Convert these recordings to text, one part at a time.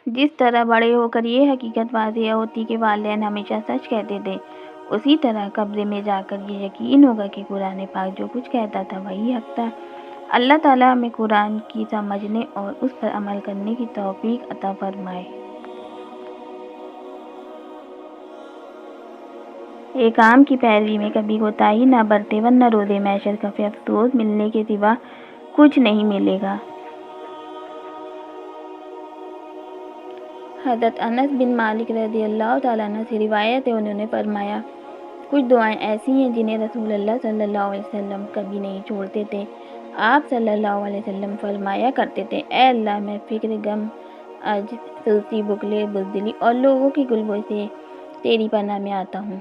جس طرح بڑے ہو کر یہ حقیقت واضح ہوتی کہ والدین ہمیشہ سچ کہتے تھے، اسی طرح قبر میں جا کر یہ یقین ہوگا کہ قرآن پاک جو کچھ کہتا تھا وہی حق تھا۔ اللہ تعالیٰ ہمیں قرآن کی سمجھنے اور اس پر عمل کرنے کی توفیق عطا فرمائے۔ ایک کام کی پیروی میں کبھی کوتاہی نہ برتے ورنہ روز محشر کفِ افسوس ملنے کے سوا کچھ نہیں ملے گا۔ حضرت انس بن مالک رضی اللہ تعالیٰ عنہ سے روایت ہے، انہوں نے فرمایا، کچھ دعائیں ایسی ہیں جنہیں رسول اللہ صلی اللہ علیہ وسلم کبھی نہیں چھوڑتے تھے۔ آپ صلی اللہ علیہ وسلم فرمایا کرتے تھے، اے اللہ، میں فقر، غم، عجز، سستی، بخل، بزدلی اور لوگوں کے غلبوں سے تیری پناہ میں آتا ہوں۔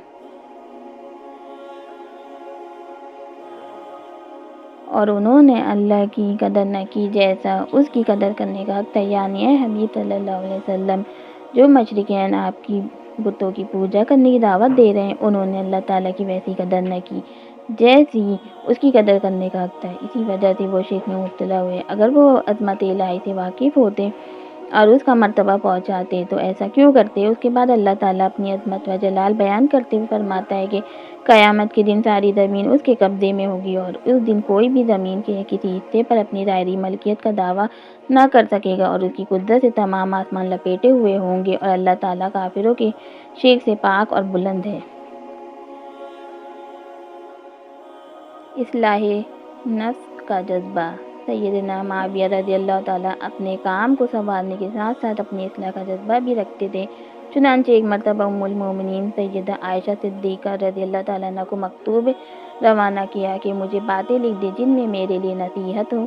اور انہوں نے اللہ کی قدر نہ کی جیسا اس کی قدر کرنے کا حق تھا، یعنی اے حبیب صلی اللہ علیہ وسلم، جو مشرکین آپ کی بتوں کی پوجا کرنے کی دعوت دے رہے ہیں، انہوں نے اللہ تعالیٰ کی ویسی قدر نہ کی جیسی اس کی قدر کرنے کا حق تھا، اسی وجہ سے وہ شرک میں مبتلا ہوئے۔ اگر وہ عظمت الہی سے واقف ہوتے اور اس کا مرتبہ پہنچاتے تو ایسا کیوں کرتے؟ اس کے بعد اللہ تعالیٰ اپنی عظمت و جلال بیان کرتے ہوئے فرماتا ہے کہ قیامت کے دن ساری زمین اس کے قبضے میں ہوگی اور اس دن کوئی بھی زمین کے کسی حصے پر اپنی ظاہری ملکیت کا دعویٰ نہ کر سکے گا، اور اس کی قدرت سے تمام آسمان لپیٹے ہوئے ہوں گے، اور اللہ تعالیٰ کافروں کے شرک سے پاک اور بلند ہے۔ اصلاح نفس کا جذبہ۔ سیدنا معاویہ رضی اللہ تعالیٰ اپنے کام کو سنوارنے کے ساتھ ساتھ اپنی اصلاح کا جذبہ بھی رکھتے تھے۔ چنانچہ ایک مرتبہ ام المومنین سیدہ عائشہ صدیقہ رضی اللہ تعالیٰ عنہ کو مکتوب روانہ کیا کہ مجھے باتیں لکھ دے جن میں میرے لیے نصیحت ہو۔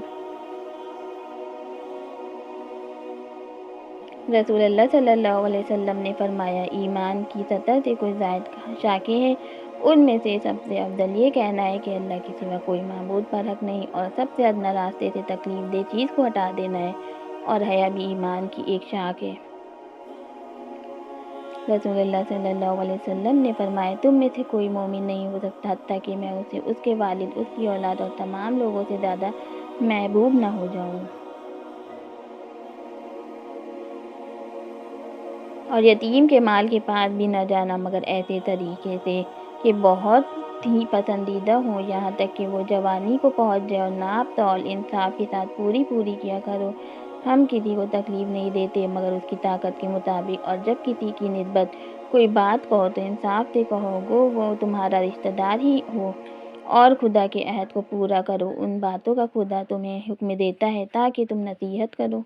رسول اللہ صلی اللہ علیہ وسلم نے فرمایا، ایمان کی سطح سے کوئی زائد شاخیں ہیں، ان میں سے سب سے افضل یہ کہنا ہے کہ اللہ کے سوا کوئی معبود پر حق نہیں، اور سب سے ادنیٰ راستے سے تکلیف دہ چیز کو ہٹا دینا ہے، اور حیا بھی ایمان کی ایک شاخ ہے۔ رسول اللہ صلی اللہ علیہ وسلم نے فرمایا، تم میں سے کوئی مومن نہیں ہو سکتا حتیٰ کہ میں اسے، اس کے والد، اس کی اولاد اور تمام لوگوں سے زیادہ محبوب نہ ہو جاؤں۔ اور یتیم کے مال کے پاس بھی نہ جانا مگر ایسے طریقے سے کہ بہت ہی پسندیدہ ہوں، یہاں تک کہ وہ جوانی کو پہنچ جائے، اور ناپ تول انصاف کے ساتھ پوری کیا کرو۔ ہم کسی کو تکلیف نہیں دیتے مگر اس کی طاقت کے مطابق، اور جب کسی کی نسبت کوئی بات کہو تو انصاف سے کہو، گو وہ تمہارا رشتہ دار ہی ہو، اور خدا کے عہد کو پورا کرو۔ ان باتوں کا خدا تمہیں حکم دیتا ہے تاکہ تم نصیحت کرو۔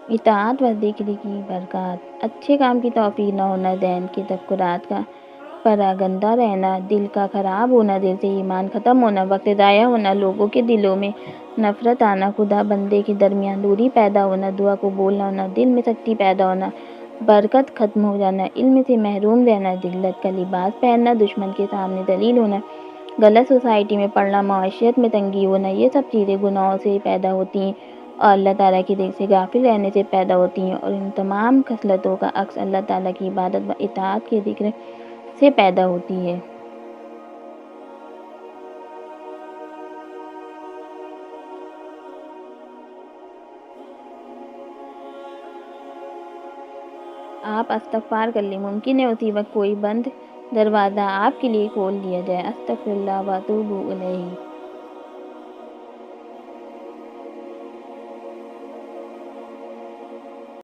اطاعت و ذکر کی برکات۔ اچھے کام کی توفیق نہ ہونا، ذہن کے تفکرات کا پراگندہ رہنا، دل کا خراب ہونا، دل سے ایمان ختم ہونا، وقت ضائع ہونا، لوگوں کے دلوں میں نفرت آنا، خدا بندے کے درمیان دوری پیدا ہونا، دعا قبول نہ ہونا، دل میں سختی پیدا ہونا، برکت ختم ہو جانا، علم سے محروم رہنا، ذلت کا لباس پہننا، دشمن کے سامنے ذلیل ہونا، غلط سوسائٹی میں پڑنا، معاشیت میں تنگی ہونا، یہ سب چیزیں گناہوں سے پیدا ہوتی ہیں اور اللہ تعالیٰ کی ذکر سے غافل رہنے سے پیدا ہوتی ہیں، اور ان تمام خصلتوں کا عکس اللہ تعالیٰ کی عبادت و اطاعت کے ذکر سے پیدا ہوتی ہے۔ آپ استغفار کر لیں، ممکن ہے اسی وقت کوئی بند دروازہ آپ کے لیے کھول دیا جائے۔ استغفر اللہ و اتوب الیہ۔